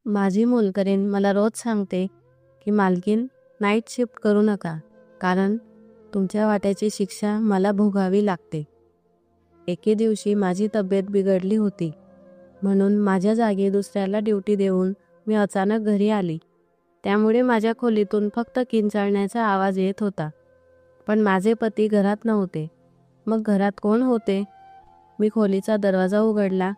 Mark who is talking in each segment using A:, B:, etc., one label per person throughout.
A: माझी मोलकरीण मला रोज सांगते की मालकीन, नाईट शिफ्ट करू नका, कारण तुमच्या वाट्याची शिक्षा मला भोगावी लागते. एके दिवशी माझी तब्येत बिघडली होती, म्हणून माझ्या जागी दुसऱ्याला ड्युटी देऊन मी अचानक घरी आली. त्यामुळे माझ्या खोलीतून फक्त किंचाळण्याचा आवाज येत होता. पण माझे पती घरात नव्हते. मग घरात कोण होते? मी खोलीचा दरवाजा उघडला.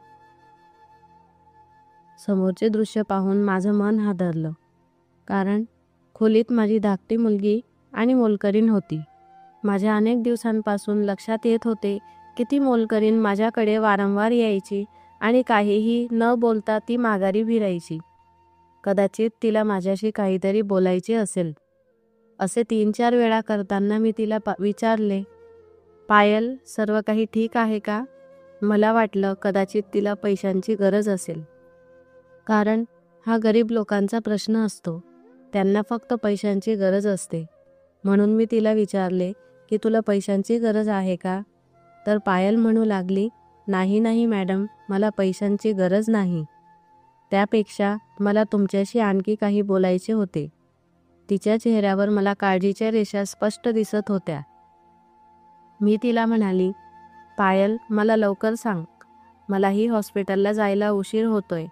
A: समोरचे दृश्य पाहून माझं मन हादरलं, कारण खोलीत माझी धाकटी मुलगी आणि मोलकरीण होती. माझ्या अनेक दिवसांपासून लक्षात येत होते की ती मोलकरीण माझ्याकडे वारंवार यायची आणि काहीही न बोलता ती माघारी फिरायची. कदाचित तिला माझ्याशी काहीतरी बोलायचे असेल. असे 3-4 वेळा करताना मी तिला विचारले, पायल, सर्व काही ठीक आहे का? मला वाटलं कदाचित तिला पैशांची गरज असेल, कारण हा गरीब लोकांचा प्रश्न असतो. त्यांना फक्त पैशांची गरज असते. म्हणून मी तिला विचारले की तुला पैशांची गरज आहे का? तर पायल म्हणू लागली, नाही नाही मॅडम, मला पैशांची गरज नाही. त्यापेक्षा मला तुमच्याशी आणखी काही बोलायचे होते. तिच्या चेहऱ्यावर मला काळजीच्या रेषा स्पष्ट दिसत होत्या. मी तिला म्हणाली, पायल, मला लवकर सांग, मलाही हॉस्पिटलला जायला उशीर होतोय.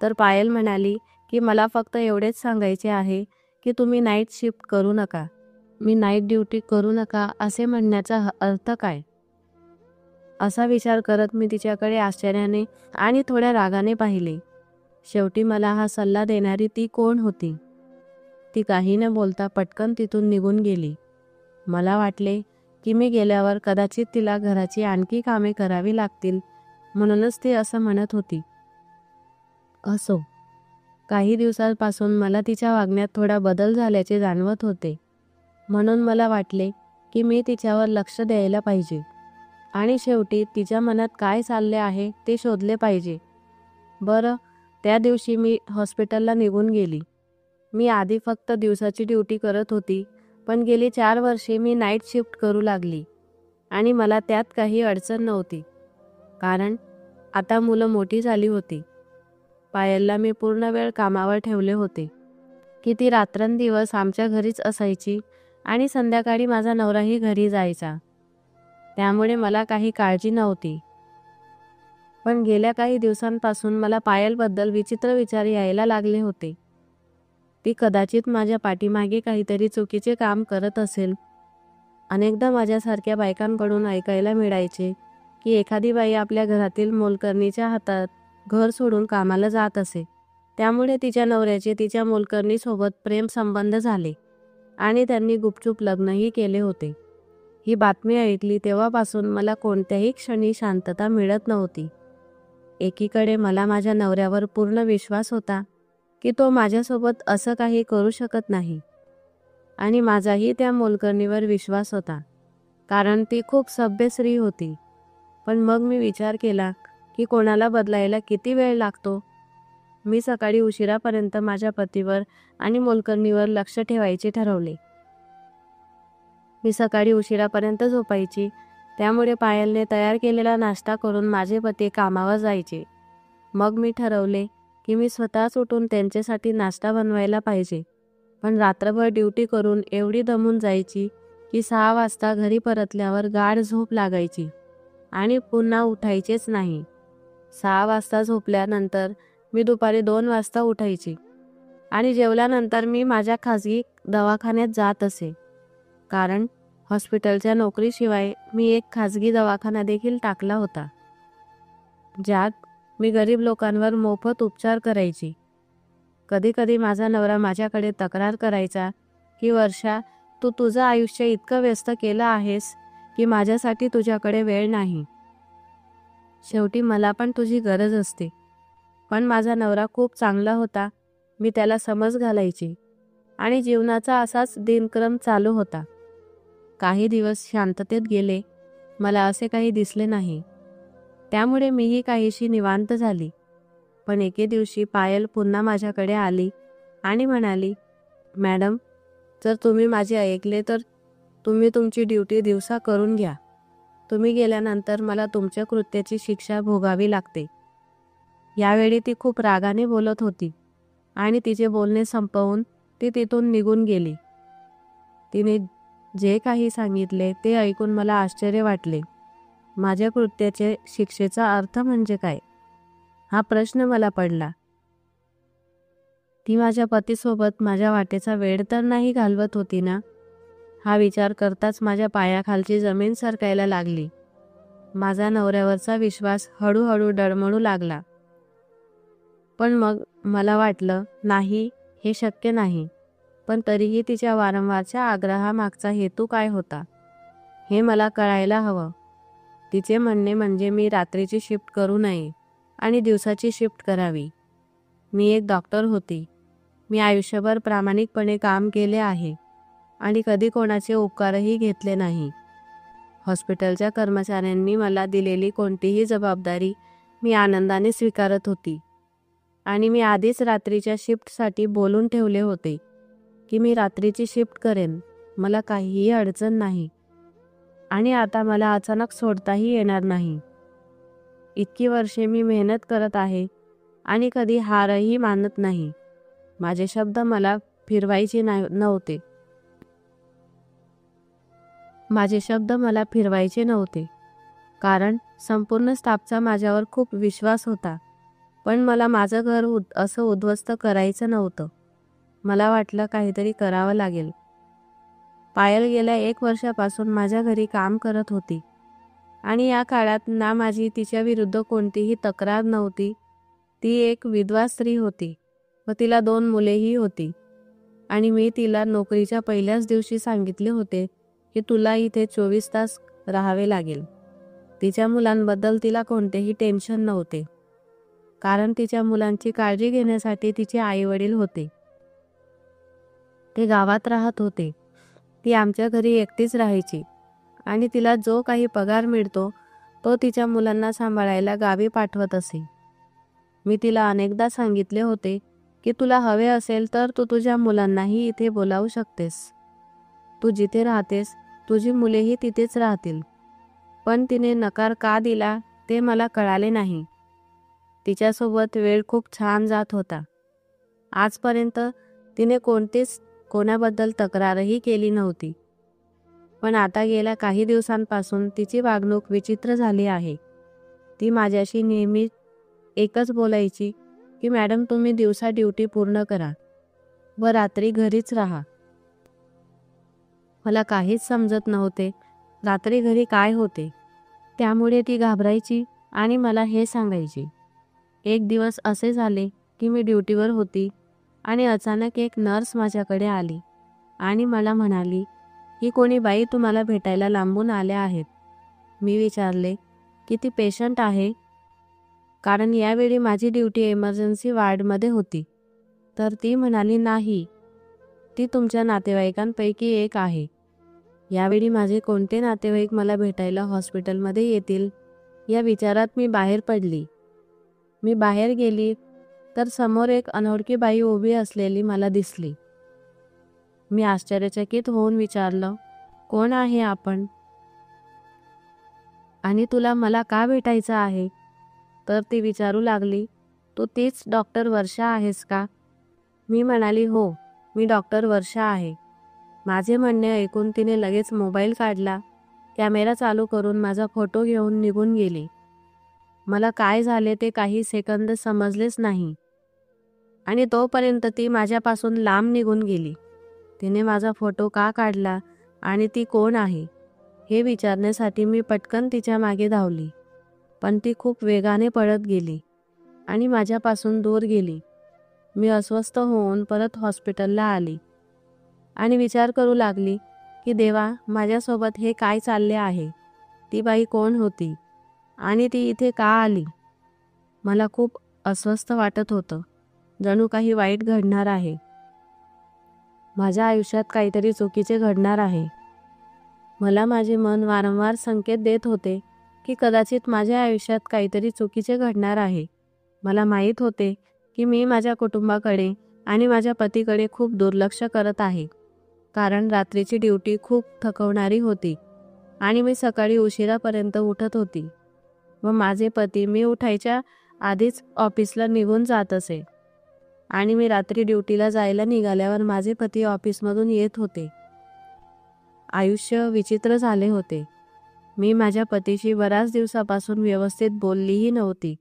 A: तर पायल म्हणाली की मला फक्त एवढेच सांगायचे आहे की तुम्ही नाईट शिफ्ट करू नका. मी नाईट ड्युटी करू नका असे म्हणण्याचा अर्थ काय? असा विचार करत मी तिच्याकडे आश्चर्याने आणि थोड्या रागाने पाहिले. शेवटी मला हा सल्ला देणारी ती कोण होती? ती काही न बोलता पटकन तिथून निघून गेली. मला वाटले की मी गेल्यावर कदाचित तिला घराची आणखी कामे करावी लागतील, म्हणूनच ती असं म्हणत होती. असो, काही दिवसांपासून मला तिच्या वागण्यात थोडा बदल झाल्याचे जाणवत होते. म्हणून मला वाटले की मी तिच्यावर लक्ष द्यायला पाहिजे आणि शेवटी तिच्या मनात काय चालले आहे ते शोधले पाहिजे. बरं, त्या दिवशी मी हॉस्पिटलला निघून गेली. मी आधी फक्त दिवसाची ड्युटी करत होती, पण गेली 4 वर्षे मी नाईट शिफ्ट करू लागली आणि मला त्यात काही अडचण नव्हती, कारण आता मुलं मोठी झाली होती. पायलला मी पूर्ण वेळ कामावर ठेवले होते की ती रात्रंदिवस आमच्या घरीच असायची आणि संध्याकाळी माझा नवराही घरी जायचा. त्यामुळे मला काही काळजी नव्हती. पण गेल्या काही दिवसांपासून मला पायलबद्दल विचित्र विचार यायला लागले होते. ती कदाचित माझ्या पाठीमागे काहीतरी चुकीचे काम करत असेल. अनेकदा माझ्यासारख्या बायकांकडून ऐकायला मिळायचे की एखादी बाई आपल्या घरातील मोलकरणीच्या हातात घर सोडून कामाला जात असे. त्यामुळे तिच्या नवऱ्याचे तिच्या मोलकरणीसोबत प्रेम संबंध झाले आणि त्यांनी गुपचूप लग्नही केले होते. ही बातमी ऐकली तेव्हापासून मला कोणत्याही क्षणी शांतता मिळत नव्हती. एकीकडे मला माझ्या नवऱ्यावर पूर्ण विश्वास होता की तो माझ्यासोबत असं काही करू शकत नाही, आणि माझाही त्या मोलकरणीवर विश्वास होता, कारण ती खूप सभ्य स्त्री होती. पण मग मी विचार केला की कोणाला बदलायला किती वेळ लागतो. मी सकाळी उशिरापर्यंत माझ्या पतीवर आणि मोलकरणीवर लक्ष ठेवायचे ठरवले. मी सकाळी उशिरापर्यंत झोपायची, त्यामुळे पायलने तयार केलेला नाश्ता करून माझे पती कामावर जायचे. मग मी ठरवले की मी स्वतःच उठून त्यांच्यासाठी नाश्ता बनवायला पाहिजे. पण रात्रभर ड्युटी करून एवढी दमून जायची की 6 वाजता घरी परतल्यावर गाढ झोप लागायची आणि पुन्हा उठायचेच नाही. 6 वाजता झोपल्यानंतर मी दुपारी 2 वाजता उठायची आणि जेवल्यानंतर मी माझ्या खाजगी दवाखान्यात जात असे, कारण हॉस्पिटलच्या नोकरीशिवाय मी एक खाजगी दवाखाना देखील टाकला होता, ज्यात मी गरीब लोकांवर मोफत उपचार करायची. कधीकधी माझा नवरा माझ्याकडे तक्रार करायचा की वर्षा, तू तुझं आयुष्य इतकं व्यस्त केलं आहेस की माझ्यासाठी तुझ्याकडे वेळ नाही. शेवटी मला पण तुझी गरज असते. पण माझा नवरा खूप चांगला होता. मी त्याला समज घालायची आणि जीवनाचा असाच दिनक्रम चालू होता. काही दिवस शांततेत गेले. मला असे काही दिसले नाही, त्यामुळे मीही काहीशी निवांत झाली. पण एके दिवशी पायल पुन्हा माझ्याकडे आली आणि म्हणाली, मॅडम, जर तुम्ही माझे ऐकले तर तुम्ही तुमची ड्युटी दिवसा करून घ्या. तुम्ही गेल्यानंतर मला तुमच्या कृत्याची शिक्षा भोगावी लागते. यावेळी ती खूप रागाने बोलत होती. आणि तिचे बोलणे संपवून ती तिथून निघून गेली. तिने जे काही सांगितले ते ऐकून मला आश्चर्य वाटले. माझ्या कृत्याचे शिक्षेचा अर्थ म्हणजे काय, हा प्रश्न मला पडला. ती माझ्या पतीसोबत माझ्या वाटेचा वेळ तर नाही घालवत होती ना, हा विचार करताच माझ्या पायाखालची जमीन सरकायला लागली. माझा नवऱ्यावरचा विश्वास हळूहळू डळमळू लागला. पण मग मला वाटलं, नाही, हे शक्य नाही. पण तरीही तिच्या वारंवारच्या आग्रहामागचा हेतू काय होता, हे मला कळायला हवं. तिचे म्हणणे म्हणजे मी रात्रीची शिफ्ट करू नये आणि दिवसाची शिफ्ट करावी. मी एक डॉक्टर होती. मी आयुष्यभर प्रामाणिकपणे काम केले आहे आणि कधी कोणाचे उपकारही घेतले नाही. हॉस्पिटलच्या कर्मचाऱ्यांनी मला दिलेली कोणतीही जबाबदारी मी आनंदाने स्वीकारत होती आणि मी आधीच रात्रीच्या शिफ्टसाठी बोलून ठेवले होते की मी रात्रीची शिफ्ट करेन, मला काहीही अडचण नाही आणि आता मला अचानक सोडताही येणार नाही. इतकी वर्षे मी मेहनत करत आहे आणि कधी हारही मानत नाही. माझे शब्द मला फिरवायचे नव्हते. कारण संपूर्ण स्टाफचा माझ्यावर खूप विश्वास होता. पण मला माझं घर असं उद्ध्वस्त करायचं नव्हतं. मला वाटलं काहीतरी करावं लागेल. पायल गेल्या 1 वर्षापासून माझ्या घरी काम करत होती आणि या काळात ना माझी तिच्याविरुद्ध कोणतीही तक्रार नव्हती. ती एक विधवा स्त्री होती व तिला 2 मुलेही होती आणि मी तिला नोकरीच्या पहिल्याच दिवशी सांगितले होते की तुला इथे 24 तास राहावे लागेल. तिच्या मुलांबद्दल तिला कोणतेही टेन्शन नव्हते, कारण तिच्या मुलांची काळजी घेण्यासाठी तिचे आईवडील होते. ते गावात राहत होते. ती आमच्या घरी एकटीच राहायची आणि तिला जो काही पगार मिळतो तो तिच्या मुलांना सांभाळायला गावी पाठवत असे. मी तिला अनेकदा सांगितले होते की तुला हवे असेल तर तू तुझ्या मुलांनाही इथे बोलावू शकतेस. तू जिथे राहतेस तुझी मुलेही तिथेच राहतील. पण तिने नकार का दिला ते मला कळाले नाही. तिच्यासोबत वेळ खूप छान जात होता. आजपर्यंत तिने कोणाबद्दल तक्रारही केली नव्हती. पण आता गेल्या काही दिवसांपासून तिची वागणूक विचित्र झाली आहे. ती माझ्याशी नेहमी एकच बोलायची की मॅडम तुम्ही दिवसा ड्युटी पूर्ण करा व रात्री घरीच राहा. मला काहीच समजत नव्हते रात्री घरी काय होते. त्यामुळे ती घाबरायची आणि मला हे सांगायची. एक दिवस असे झाले की मी ड्युटीवर होती आणि अचानक एक नर्स माझ्याकडे आली आणि मला म्हणाली की कोणी बाई तुम्हाला भेटायला लांबून आल्या आहेत. मी विचारले की ती पेशंट आहे, कारण यावेळी माझी ड्युटी इमर्जन्सी वॉर्डमध्ये होती. तर ती म्हणाली नाही, ती तुमच्या नातेवाईकांपैकी एक आहे. यावेळी माझे कोणते नातेवाईक मला भेटायला हॉस्पिटलमध्ये येतील या विचारात मी बाहेर पडली. मी बाहेर गेली तर समोर एक अनोळखी बाई उभी असलेली मला दिसली. मी आश्चर्यचकित होऊन विचारलं, कोण आहे आपण आणि तुला मला का भेटायचं आहे? तर ती विचारू लागली, तू तीच डॉक्टर वर्षा आहेस का? मी म्हणाली, हो, मी डॉक्टर वर्षा आहे. माझे म्हणणे ऐकून तिने लगेच मोबाईल काढला, कॅमेरा चालू करून माझा फोटो घेऊन निघून गेली. मला काय झाले ते काही सेकंद समजलेच नाही आणि तोपर्यंत ती माझ्यापासून लांब निघून गेली. तिने माझा फोटो का काढला आणि ती कोण आहे हे विचारण्यासाठी मी पटकन तिच्या मागे धावली. पण ती खूप वेगाने पळत गेली आणि माझ्यापासून दूर गेली. मी अस्वस्थ होऊन परत हॉस्पिटलला आली आणि विचार करू लागली की देवा, माझ्यासोबत हे काय चालले आहे? ती बाई कोण होती आणि ती इथे का आली? मला खूप अस्वस्थ वाटत होतं, जणू काही वाईट घडणार आहे. माझ्या आयुष्यात काहीतरी चुकीचे घडणार आहे. मला माझे मन वारंवार संकेत देत होते की कदाचित माझ्या आयुष्यात काहीतरी चुकीचे घडणार आहे. मला माहीत होते की मी माझ्या कुटुंबाकडे आणि माझ्या पतीकडे खूप दुर्लक्ष करत आहे, कारण रात्रीची ड्युटी खूप थकवणारी होती आणि मी सकाळी उशिरापर्यंत उठत होती व माझे पती मी उठायच्या आधीच ऑफिसला निघून जात असे. आणि मी रात्री ड्युटीला जायला निघाल्यावर माझे पती ऑफिसमधून येत होते. आयुष्य विचित्र झाले होते. मी माझ्या पतीशी बऱ्याच दिवसापासून व्यवस्थित बोललीही नव्हती.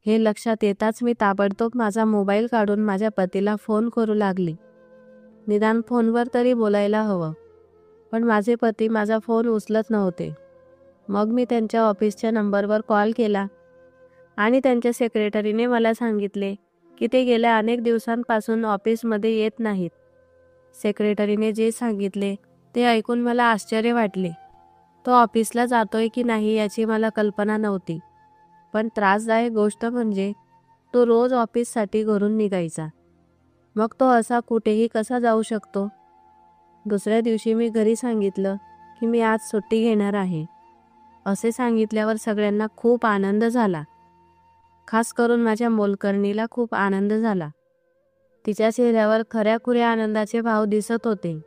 A: हे लक्षात येताच मी ताबडतोब माझा मोबाईल काढून माझ्या पतीला फोन करू लागली. निदान फोनवर तरी बोलायला हवं. पण माझे पती माझा फोन उचलत नव्हते. मग मी त्यांच्या ऑफिसच्या नंबरवर कॉल केला आणि त्यांच्या सेक्रेटरीने मला सांगितले की ते गेल्या अनेक दिवसांपासून ऑफिसमध्ये येत नाहीत. सेक्रेटरीने जे सांगितले ते ऐकून मला आश्चर्य वाटले. तो ऑफिसला जातोय की नाही याची मला कल्पना नव्हती. पण त्रासदायक गोष्ट म्हणजे तो रोज ऑफिससाठी घरून निघायचा. मग तो असा कुठेही कसा जाऊ शकतो? दुसऱ्या दिवशी मी घरी सांगितलं की मी आज सुट्टी घेणार आहे. असे सांगितल्यावर सगळ्यांना खूप आनंद झाला. खास करून माझ्या मोलकरणीला खूप आनंद झाला. तिच्या चेहऱ्यावर खऱ्याखुऱ्या आनंदाचे भाव दिसत होते.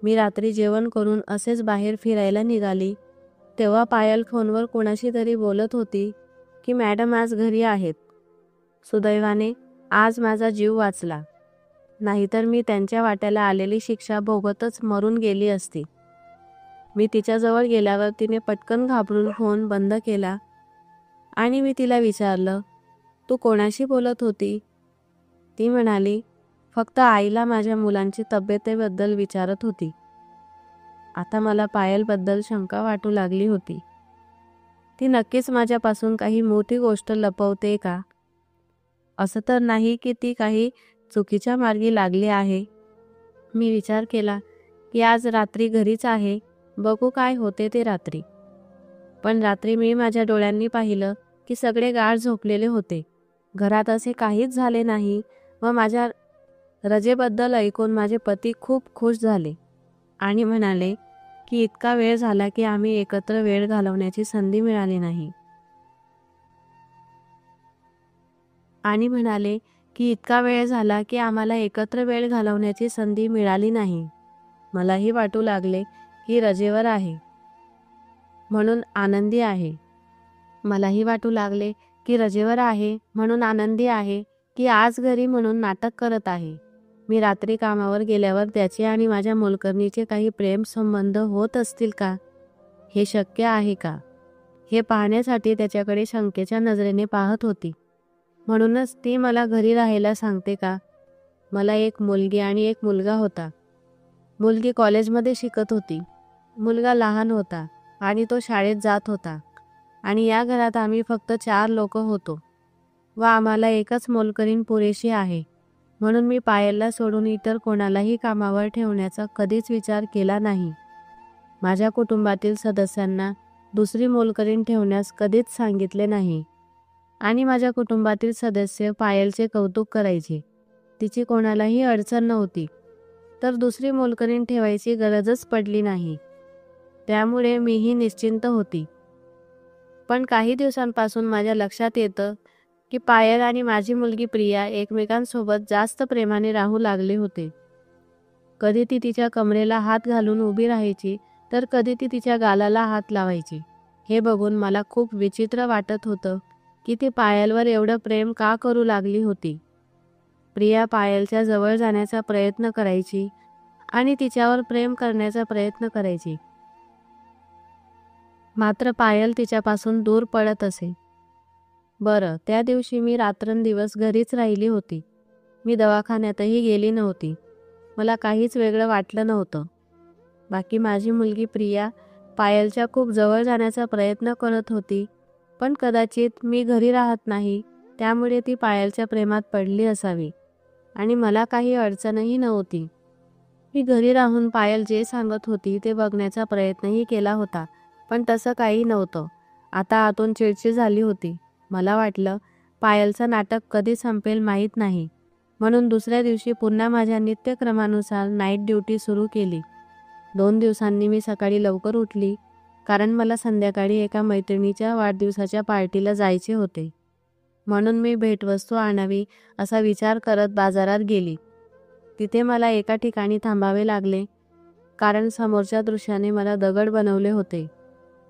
A: मी रात्री जेवण करून असेच बाहेर फिरायला निघाली तेव्हा पायल फोनवर कोणाशी तरी बोलत होती की मॅडम आज घरी आहेत. सुदैवाने आज माझा जीव वाचला, नाहीतर मी त्यांच्या वाट्याला आलेली शिक्षा भोगतच मरून गेली असती. मी तिच्याजवळ गेल्यावर तिने पटकन घाबरून फोन बंद केला आणि मी तिला विचारलं, तू कोणाशी बोलत होती? ती म्हणाली, फक्त आईला माझ्या मुलांची तब्येतीबद्दल विचारत होती. आता मला पायलबद्दल शंका वाटू लागली होती. ती नक्कीच माझ्यापासून काही मोठी गोष्ट लपवते का? असं तर नाही की ती काही चुकीच्या मार्गी लागली आहे. मी विचार केला की आज रात्री घरीच आहे, बघू काय होते ते रात्री. पण रात्री मी माझ्या डोळ्यांनी पाहिलं की सगळे गाढ झोपलेले होते. घरात असे काहीच झाले नाही व माझ्या रजेबद्दल ऐकून माझे पती खूप खुश झाले आणि म्हणाले की इतका वेळ झाला की आम्ही एकत्र वेळ घालवण्याची संधी मिळाली नाही. आम्हाला एकत्र वेळ घालवण्याची संधी मिळाली नाही. मलाही वाटू लागले की रजेवर आहे म्हणून आनंदी आहे की आज घरी म्हणून नाटक करत आहे. मी रात्री कामावर गेल्यावर त्याचे आणि माझ्या मोलकरणीचे काही प्रेम संबंध होत असतील का? हे शक्य आहे का? हे पाहण्यासाठी त्याच्याकडे शंकेच्या नजरेने पाहत होती. म्हणूनच ती मला घरी राहायला सांगते का? मला एक मुलगी आणि एक मुलगा होता. मुलगी कॉलेजमध्ये शिकत होती. मुलगा लहान होता आणि तो शाळेत जात होता आणि या घरात आम्ही फक्त 4 लोक होतो व आम्हाला एकच मोलकरीण पुरेशी आहे. म्हणून मी पायलला सोडून इतर कोणालाही कामावर ठेवण्याचा कधीच विचार केला नाही. माझ्या कुटुंबातील सदस्यांना दुसरी मोलकरीण ठेवण्यास कधीच सांगितले नाही आणि माझ्या कुटुंबातील सदस्य पायलचे कौतुक करायचे. तिची कोणालाही अडचण नव्हती, तर दुसरी मोलकरीण ठेवायची गरजच पडली नाही. त्यामुळे मीही निश्चिंत होती. पण काही दिवसांपासून माझ्या लक्षात येतं की पायल आणि माझी मुलगी प्रिया एकमेकांसोबत जास्त प्रेमाने राहू लागले होते. कधी ती तिच्या कमरेला हात घालून उभी राहायची तर कधी ती तिच्या गालाला हात लावायची. हे बघून मला खूप विचित्र वाटत होतं की ती पायलवर एवढं प्रेम का करू लागली होती. प्रिया पायलच्या जवळ जाण्याचा प्रयत्न करायची आणि तिच्यावर प्रेम करण्याचा प्रयत्न करायची, मात्र पायल तिच्यापासून दूर पडत असे. बरं, त्या दिवशी मी रात्रंदिवस घरीच राहिली होती. मी दवाखान्यातही गेली नव्हती. मला काहीच वेगळं वाटलं नव्हतं. बाकी माझी मुलगी प्रिया पायलच्या खूप जवळ जाण्याचा प्रयत्न करत होती, पण कदाचित मी घरी राहत नाही त्यामुळे ती पायलच्या प्रेमात पडली असावी आणि मला काही अडचणही नव्हती. मी घरी राहून पायल जे सांगत होती ते बघण्याचा प्रयत्नही केला होता, पण तसं काही नव्हतं. आता आतून चिडचिड झाली होती. मला वाटलं पायलचं नाटक कधी संपेल माहीत नाही, म्हणून दुसऱ्या दिवशी पुन्हा माझ्या नित्यक्रमानुसार नाईट ड्युटी सुरू केली. 2 दिवसांनी मी सकाळी लवकर उठली, कारण मला संध्याकाळी एका मैत्रिणीच्या वाढदिवसाच्या पार्टीला जायचे होते. म्हणून मी भेटवस्तू आणावी असा विचार करत बाजारात गेली. तिथे मला एका ठिकाणी थांबावे लागले, कारण समोरच्या दृश्याने मला दगड बनवले होते.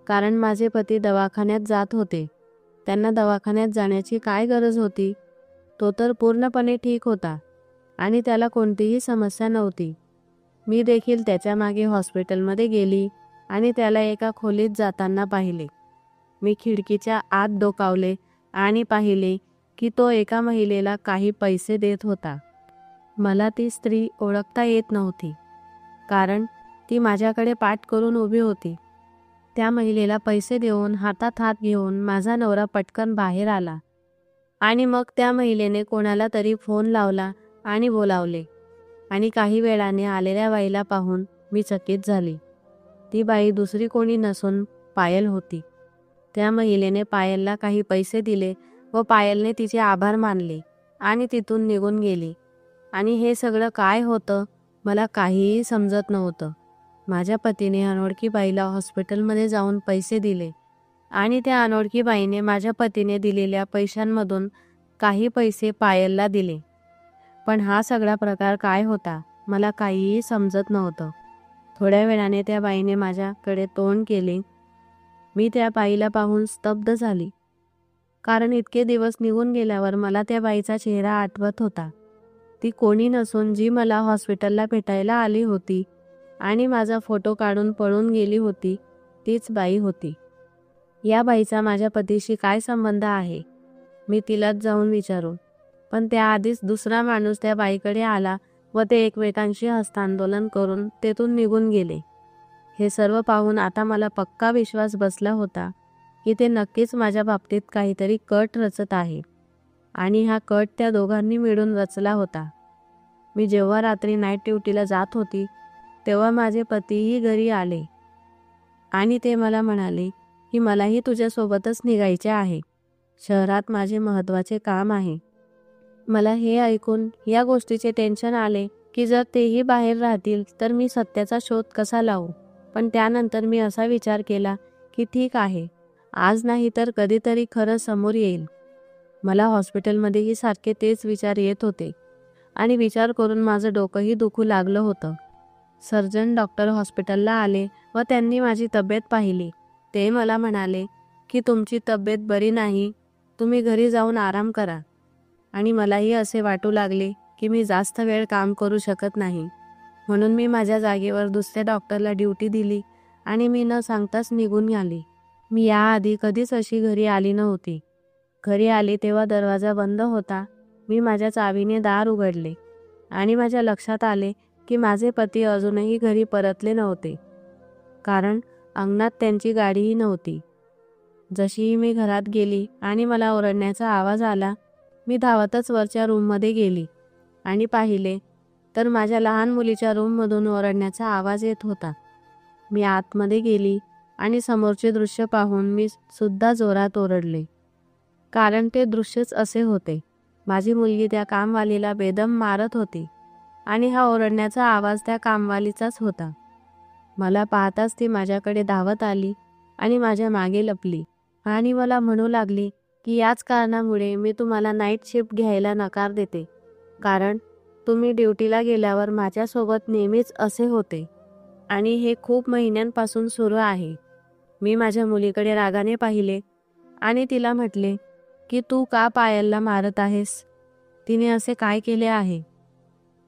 A: कारण माझे पती दवाखान्यात जात होते. त्यांना दवाखान्यात जाण्याची काय गरज होती? तो तर पूर्णपणे ठीक होता आणि त्याला कोणतीही समस्या नव्हती. मी देखील त्याच्या मागे हॉस्पिटलमध्ये गेली आणि त्याला एका खोलीत जाताना पाहिले. मी खिडकीच्या आत डोकावले आणि पाहिले की तो एका महिलेला काही पैसे देत होता. मला ती स्त्री ओळखता येत नव्हती, कारण ती माझ्याकडे पाठ करून उभी होती. त्या महिलेला पैसे देऊन हातात हात घेऊन माझा नवरा पटकन बाहेर आला आणि मग त्या महिलेने कोणाला तरी फोन लावला आणि बोलावले. आणि काही वेळाने आलेल्या बाईला पाहून मी चकित झाली. ती बाई दुसरी कोणी नसून पायल होती. त्या महिलेने पायलला काही पैसे दिले व पायलने तिचे आभार मानले आणि तिथून निघून गेली. आणि हे सगळं काय होतं मला काहीही समजत नव्हतं. माझ्या पतीने अनोळखी बाईला हॉस्पिटलमध्ये जाऊन पैसे दिले आणि त्या अनोळखी बाईने माझ्या पतीने दिलेल्या पैशांमधून काही पैसे पायलला दिले. पण हा सगळा प्रकार काय होता मला काहीही समजत नव्हतं. थोड्या वेळाने त्या बाईने माझ्याकडे तोंड केले. मी त्या बाईला पाहून स्तब्ध झाली, कारण इतके दिवस निघून गेल्यावर मला त्या बाईचा चेहरा आठवत होता. ती कोणी नसून जी मला हॉस्पिटलला भेटायला आली होती आणि माझा फोटो काढून पळून गेली होती, तीच बाई होती. या बाईचा माझ्या पतीशी काय संबंध आहे मी तिलाच जाऊन विचारू, पण त्याआधीच दुसरा माणूस त्या बाईकडे आला व ते एकमेकांशी हस्तांदोलन करून तेथून निघून गेले. हे सर्व पाहून आता मला पक्का विश्वास बसला होता की ते नक्कीच माझ्या बाबतीत काहीतरी कट रचत आहे आणि हा कट त्या दोघांनी मिळून रचला होता. मी जेव्हा रात्री नाईट ड्युटीला जात होती तेव्हा माझे पतीही घरी आले आणि ते मला म्हणाले की मलाही तुझ्यासोबतच निघायचे आहे. शहरात माझे महत्त्वाचे काम आहे. मला हे ऐकून या गोष्टीचे टेन्शन आले की जर तेही बाहेर राहतील तर मी सत्याचा शोध कसा लावू. पण त्यानंतर मी असा विचार केला की ठीक आहे, आज नाही तर कधीतरी खरं समोर येईल. मला हॉस्पिटलमध्येही सारखे तेच विचार येत होते आणि विचार करून माझं डोकंही दुखू लागलं होतं. सर्जन डॉक्टर हॉस्पिटलला आले व त्यांनी माझी तब्येत पाहिली. ते मला म्हणाले की तुमची तब्येत बरी नाही, तुम्ही घरी जाऊन आराम करा. आणि मलाही असे वाटू लागले की मी जास्त वेळ काम करू शकत नाही, म्हणून मी माझ्या जागेवर दुसऱ्या डॉक्टरला ड्युटी दिली आणि मी न सांगताच निघून आली. मी याआधी कधीच अशी घरी आली नव्हती. घरी आली तेव्हा दरवाजा बंद होता. मी माझ्या चावीने दार उघडले आणि माझ्या लक्षात आले की माझे पती अजूनही घरी परतले नव्हते, कारण अंगणात त्यांची गाडीही नव्हती. जशीही मी घरात गेली आणि मला ओरडण्याचा आवाज आला, मी धावतच वरच्या रूममध्ये गेली आणि पाहिले तर माझ्या लहान मुलीच्या रूममधून ओरडण्याचा आवाज येत होता. मी आतमध्ये गेली आणि समोरचे दृश्य पाहून मी सुद्धा जोरात ओरडले, कारण ते दृश्यच असे होते. माझी मुलगी त्या कामवालीला बेदम मारत होती आणि हा ओरडण्याचा आवाज त्या कामवालीचाच होता. मला पाहताच ती माझ्याकडे धावत आली आणि माझ्या मागे लपली आणि मला म्हणू लागली की याच कारणामुळे मी तुम्हाला नाईट शिफ्ट घ्यायला नकार देते, कारण तुम्ही ड्युटीला गेल्यावर माझ्यासोबत नेहमीच असे होते आणि हे खूप महिन्यांपासून सुरू आहे. मी माझ्या मुलीकडे रागाने पाहिले आणि तिला म्हटले की तू का पायलला मारत आहेस? तिने असे काय केले आहे?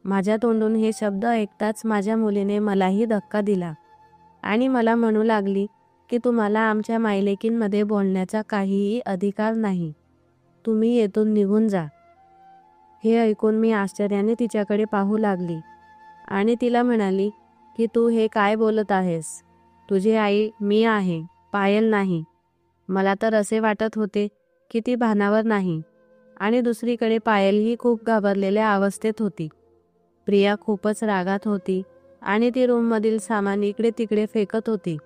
A: माझ्या तोंडून हे शब्द ऐकताच माझ्या मुलीने मलाही धक्का दिला आणि मला म्हणू लागली की तुम्हाला आमच्या मायलेकींमध्ये बोलण्याचा काहीही अधिकार नाही, तुम्ही येथून निघून जा. हे ऐकून मी आश्चर्याने तिच्याकडे पाहू लागली आणि तिला म्हणाली की तू हे काय बोलत आहेस? तुझी आई मी आहे, पायल नाही. मला तर असे वाटत होते की ती भानावर नाही. आणि दुसरीकडे पायलही खूप घाबरलेल्या अवस्थेत होती. प्रिया खूपच रागात होती आणि ती रूममधील सामान इकडे तिकडे फेकत होती.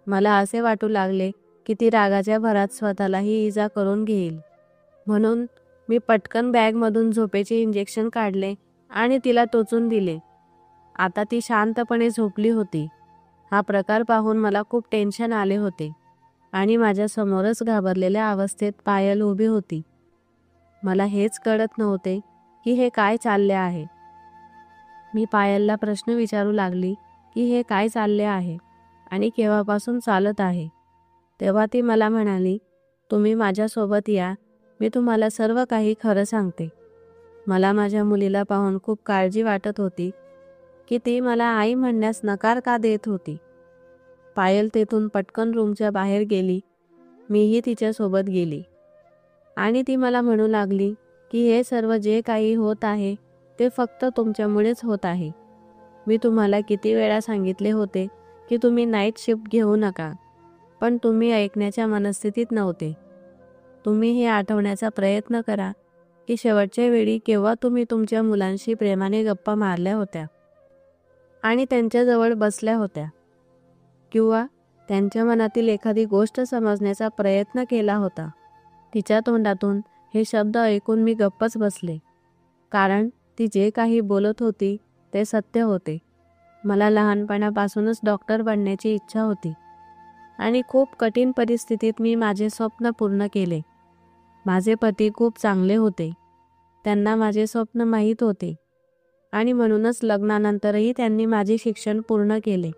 A: मला असे वाटू लागले की ती रागाच्या भरात स्वतःलाही इजा करून घेईल, म्हणून मी पटकन बॅगमधून झोपेचे इंजेक्शन काढले आणि तिला टोचून दिले. आता ती शांतपणे झोपली होती. हा प्रकार पाहून मला खूप टेन्शन आले होते आणि माझ्या समोरच घाबरलेल्या अवस्थेत पायल उभी होती. मला हेच कळत नव्हते की हे काय चालले आहे. मी पायलला प्रश्न विचारू लागली की हे काय चालले आहे आणि केव्हापासून चालत आहे. तेव्हा ती मला म्हणाली, तुम्ही माझ्यासोबत या मी तुम्हाला सर्व काही खरं सांगते. मला माझ्या मुलीला पाहून खूप काळजी वाटत होती की ती मला आई म्हणण्यास नकार का देत होती. पायल तेथून पटकन रूमच्या बाहेर गेली. मीही तिच्यासोबत गेली आणि ती मला म्हणू लागली की हे सर्व जे काही होत आहे ते फक्त तुमच्यामुळेच होत आहे. मी तुम्हाला किती वेळा सांगितले होते की तुम्ही नाईट शिफ्ट घेऊ नका, पण तुम्ही ऐकण्याच्या मनस्थितीत नव्हते. तुम्ही हे आठवण्याचा प्रयत्न करा की शेवटच्या वेळी केव्हा तुम्ही तुमच्या मुलांशी प्रेमाने गप्पा मारल्या होत्या आणि त्यांच्याजवळ बसल्या होत्या, किंवा त्यांच्या मनातील एखादी गोष्ट समजण्याचा प्रयत्न केला होता. तिच्या तोंडातून हे शब्द ऐकून मी गप्पच बसले, कारण ती जे काही बोलत होती ते सत्य होते. मला लहानपणापासूनच डॉक्टर बनण्याची इच्छा होती आणि खूप कठीण परिस्थितीत मी माझे स्वप्न पूर्ण केले. माझे पती खूप चांगले होते. त्यांना माझे स्वप्न माहीत होते आणि म्हणूनच लग्नानंतरही त्यांनी माझे शिक्षण पूर्ण केले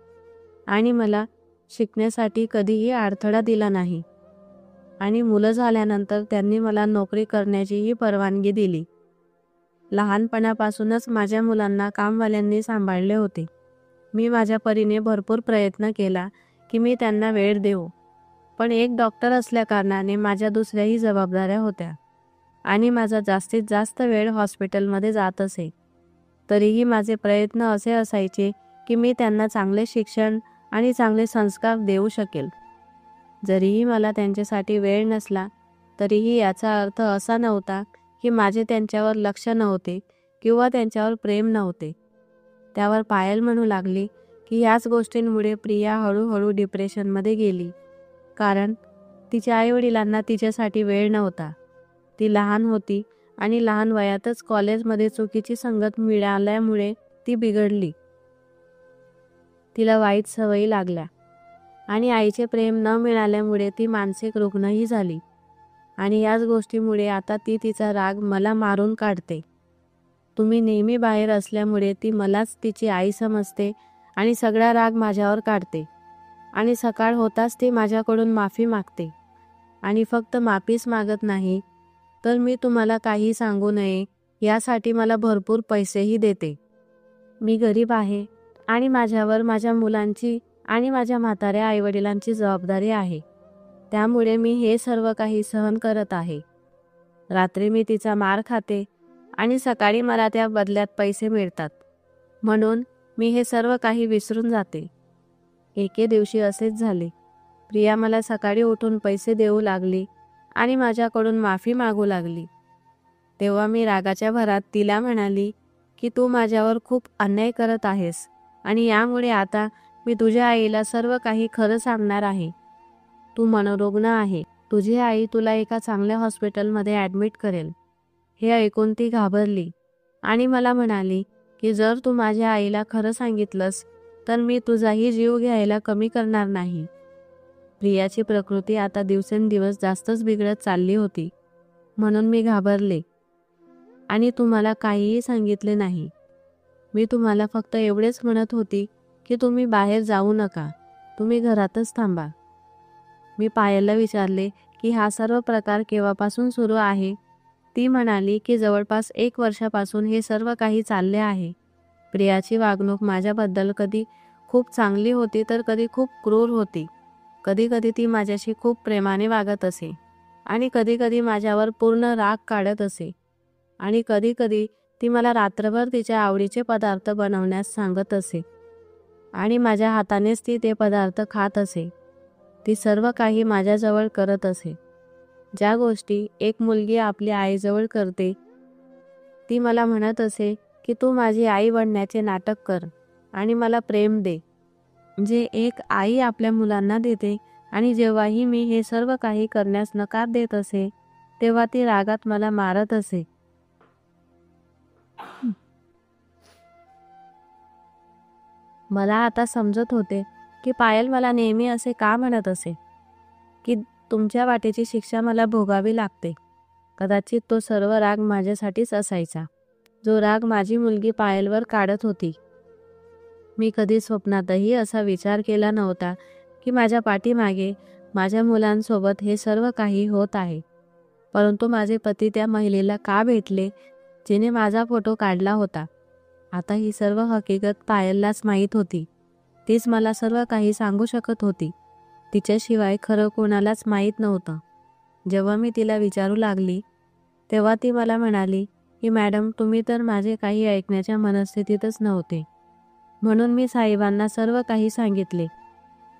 A: आणि मला शिकण्यासाठी कधीही अडथळा दिला नाही. आणि मुलं झाल्यानंतर त्यांनी मला नोकरी करण्याचीही परवानगी दिली. लहानपणापासूनच माझ्या मुलांना कामवाल्यांनी सांभाळले होते. मी माझ्या परीने भरपूर प्रयत्न केला की मी त्यांना वेळ देऊ, पण एक डॉक्टर असल्याकारणाने माझ्या दुसऱ्याही जबाबदाऱ्या होत्या आणि माझा जास्तीत जास्त वेळ हॉस्पिटलमध्ये जात असे. तरीही माझे प्रयत्न असे असायचे की मी त्यांना चांगले शिक्षण आणि चांगले संस्कार देऊ शकेल. जरीही मला त्यांच्यासाठी वेळ नसला तरीही याचा अर्थ असा नव्हता की माझे त्यांच्यावर लक्ष नव्हते किंवा त्यांच्यावर प्रेम नव्हते. त्यावर पायल म्हणू लागली की ह्याच गोष्टींमुळे प्रिया हळूहळू डिप्रेशनमध्ये गेली, कारण तिच्या आईवडिलांना तिच्यासाठी वेळ नव्हता. ती लहान होती आणि लहान वयातच कॉलेजमध्ये चुकीची संगत मिळाल्यामुळे ती बिघडली. तिला वाईट सवयी लागल्या आणि आईचे प्रेम न मिळाल्यामुळे ती मानसिक रुग्णही झाली. आणि याच गोष्टीमुळे आता ती तिचा राग मला मारून काढते. तुम्ही नेहमी बाहेर असल्यामुळे ती मलाच तिची आई समजते आणि सगळा राग माझ्यावर काढते. आणि सकाळ होताच ती माझ्याकडून माफी मागते. आणि फक्त माफीच मागत नाही, तर मी तुम्हाला काही सांगू नये यासाठी मला भरपूर पैसेही देते. मी गरीब आहे आणि माझ्यावर माझ्या मुलांची आणि माझ्या म्हाताऱ्या आईवडिलांची जबाबदारी आहे. त्यामुळे मी हे सर्व काही सहन करत आहे. रात्री मी तिचा मार खाते आणि सकाळी मला त्या बदल्यात पैसे मिळतात, म्हणून मी हे सर्व काही विसरून जाते. एके दिवशी असेच झाले. प्रिया मला सकाळी उठून पैसे देऊ लागली आणि माझ्याकडून माफी मागू लागली. तेव्हा मी रागाच्या भरात तिला म्हणाली की तू माझ्यावर खूप अन्याय करत आहेस आणि यामुळे आता मी तुझ्या आईला सर्व काही खरं सांगणार आहे. तू मनोरुग्ण आहे. तुझी आई तुला एका चांगल्या हॉस्पिटलमध्ये ॲडमिट करेल. हे ऐकून ती घाबरली आणि मला म्हणाली की जर तू माझ्या आईला खरं सांगितलंस तर मी तुझाही जीव घ्यायला कमी करणार नाही. प्रियाची प्रकृती आता दिवसेंदिवस जास्तच बिघडत चालली होती, म्हणून मी घाबरले आणि तुम्हाला काहीही सांगितले नाही. मी तुम्हाला फक्त एवढेच म्हणत होती की तुम्ही बाहेर जाऊ नका, तुम्ही घरातच थांबा. मी पायलला विचारले की हा सर्व प्रकार केव्हापासून सुरू आहे. ती म्हणाली की जवळपास 1 वर्षापासून हे सर्व काही चालले आहे. प्रियाची वागणूक माझ्याबद्दल कधी खूप चांगली होती तर कधी खूप क्रूर होती. कधी कधी ती माझ्याशी खूप प्रेमाने वागत असे आणि कधी कधी माझ्यावर पूर्ण राग काढत असे आणि कधी कधी ती मला रात्रभर तिच्या आवडीचे पदार्थ बनवण्यास सांगत असे आणि माझ्या हातानेच ती ते पदार्थ खात असे. ती सर्व काही माझ्याजवळ करत असे. ज्या गोष्टी एक मुलगी आपल्या आईजवळ करते, ती मला म्हणत असे की तू माझी आई बनण्याचे नाटक कर आणि मला प्रेम दे, जे एक आई आपल्या मुलांना देते. आणि जेव्हाही मी हे सर्व काही करण्यास नकार देत असे तेव्हा ती रागात मला मारत असे. मला आता समजत होते की पायल मला नेहमी असे का म्हणत असे की तुमच्या वाटेची शिक्षा मला भोगावी लागते. कदाचित तो सर्व राग माझ्यासाठीच असायचा, जो राग माझी मुलगी पायलवर काढत होती. मी कधी स्वप्नातही असा विचार केला नव्हता की माझ्या पाठीमागे माझ्या मुलांसोबत हे सर्व काही होत आहे. परंतु माझे पती त्या महिलेला का भेटले जिने माझा फोटो काढला होता? आता ही सर्व हकीकत पायललाच माहीत होती. तीच मला सर्व काही सांगू शकत होती. तिच्याशिवाय खरं कोणालाच माहीत नव्हतं. जेव्हा मी तिला विचारू लागली तेव्हा ती मला म्हणाली की मॅडम, तुम्ही तर माझे काही ऐकण्याच्या मनस्थितीतच नव्हते. म्हणून मी साहेबांना सर्व काही सांगितले.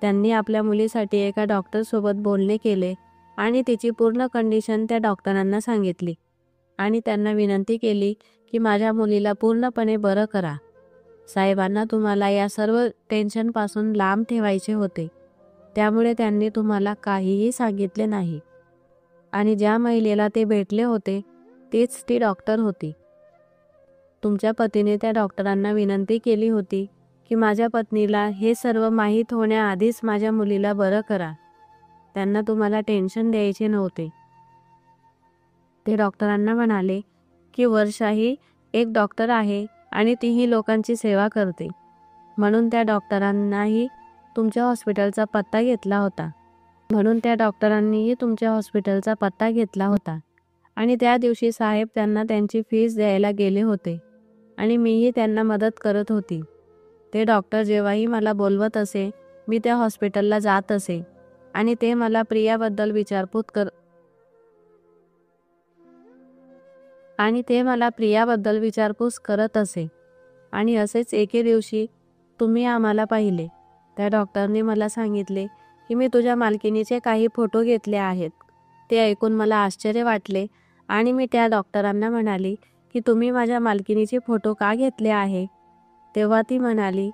A: त्यांनी आपल्या मुलीसाठी एका डॉक्टरसोबत बोलणे केले आणि तिची पूर्ण कंडिशन त्या डॉक्टरांना सांगितली आणि त्यांना विनंती केली की माझ्या मुलीला पूर्णपणे बरं करा. साहेबांना तुम्हाला या सर्व टेन्शनपासून लांब ठेवायचे होते, त्यामुळे त्यांनी तुम्हाला काहीही सांगितले नाही. आणि ज्या महिलेला ते भेटले होते तीच ती डॉक्टर होती. तुमच्या पतीने त्या डॉक्टरांना विनंती केली होती की माझ्या पत्नीला हे सर्व माहीत होण्याआधीच माझ्या मुलीला बरं करा. त्यांना तुम्हाला टेन्शन द्यायचे नव्हते. ते डॉक्टरांना म्हणाले की वर्षा ही एक डॉक्टर आहे आणि तीही लोकांची सेवा करते, म्हणून त्या डॉक्टरांनीही तुमच्या हॉस्पिटलचा पत्ता घेतला होता आणि त्या दिवशी साहेब त्यांना त्यांची फीस द्यायला गेले होते आणि मीही त्यांना मदत करत होती. ते डॉक्टर जेव्हाही मला बोलवत असे मी त्या हॉस्पिटलला जात असे आणि ते मला प्रियाबद्दल विचारपूस करत असे. आणि असेच एके दिवशी तुम्ही आम्हाला पाहिले. त्या डॉक्टरने मला सांगितले की मी तुझ्या मालकिनीचे काही फोटो घेतले आहेत. ते ऐकून मला आश्चर्य वाटले आणि मी त्या डॉक्टरांना म्हणाली की तुम्ही माझ्या मालकिनीचे फोटो का घेतले आहे? तेव्हा ती म्हणाली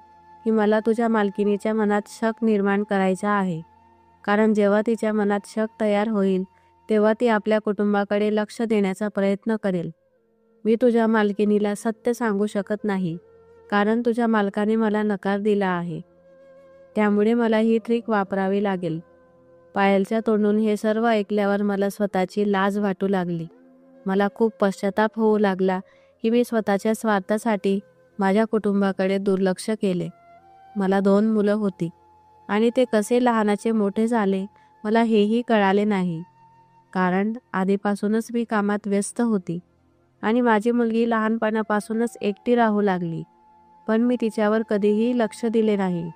A: की मला तुझ्या मालकिनीच्या मनात शक निर्माण करायचा आहे, कारण जेव्हा तिच्या मनात शक तयार होईल तेव्हा ती आपल्या कुटुंबाकडे लक्ष देण्याचा प्रयत्न करेल. मी तुझ्या मालकिनीला सत्य सांगू शकत नाही, कारण तुझ्या मालकाने मला नकार दिला आहे. त्यामुळे मला ही ट्रिक वापरावी लागेल. पायलच्या तोंडून हे सर्व ऐकल्यावर मला स्वतःची लाज वाटू लागली. मला खूप पश्चाताप होऊ लागला की मी स्वतःच्या स्वार्थासाठी माझ्या कुटुंबाकडे दुर्लक्ष केले. मला 2 मुलं होती आणि ते कसे लहानाचे मोठे झाले मला हेही कळाले नाही, कारण आधीपासूनच मी कामात व्यस्त होती आणि माझी मुलगी लहानपणापासूनच एकटी राहू लागली, पण मी तिच्यावर कधीही लक्ष दिले नाही.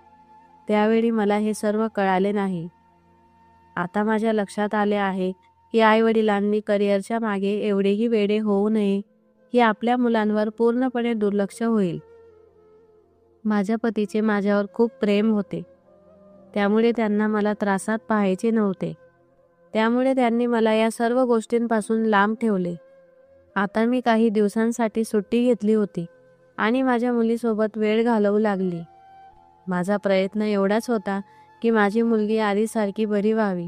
A: त्यावेळी मला हे सर्व कळाले नाही. आता माझ्या लक्षात आले आहे की आईवडिलांनी करिअरच्या मागे एवढेही वेडे होऊ नये की आपल्या मुलांवर पूर्णपणे दुर्लक्ष होईल. माझ्या पतीचे माझ्यावर खूप प्रेम होते, त्यामुळे त्यांना मला त्रासात पाहायचे नव्हते. त्यामुळे त्यांनी मला या सर्व गोष्टींपासून लांब ठेवले. आता मी काही दिवसांसाठी सुट्टी घेतली होती आणि माझ्या मुलीसोबत वेळ घालवू लागली. माझा प्रयत्न एवढाच होता की माझी मुलगी आधीसारखी बरी व्हावी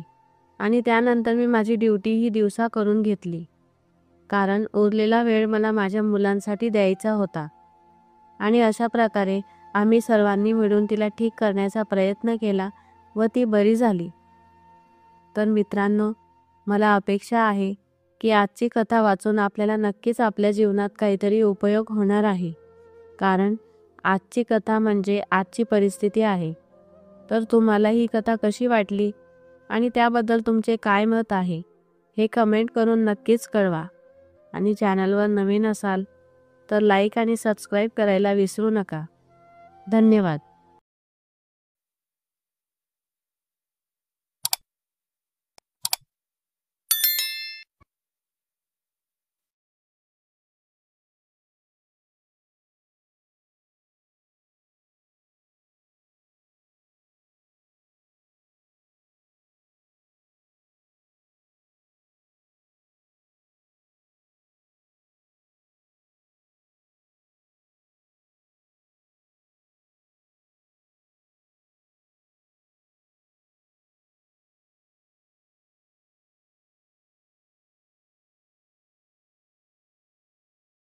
A: आणि त्यानंतर मी माझी ड्युटीही दिवसा करून घेतली, कारण उरलेला वेळ मला माझ्या मुलांसाठी द्यायचा होता. आणि अशा प्रकारे आम्ही सर्वांनी मिळून तिला ठीक करण्याचा प्रयत्न केला व ती बरी झाली. तर मित्रांनो, मला अपेक्षा आहे की आजची कथा वाचून आपल्याला नक्कीच आपल्या जीवनात काहीतरी उपयोग होणार आहे, कारण आजची कथा म्हणजे आजची परिस्थिती आहे. तर तुम्हाला ही कथा कशी वाटली आणि त्याबद्दल तुमचे काय मत आहे हे कमेंट करून नक्कीच कळवा. आणि चॅनलवर नवीन असाल तर लाईक आणि सबस्क्राईब करायला विसरू नका. धन्यवाद.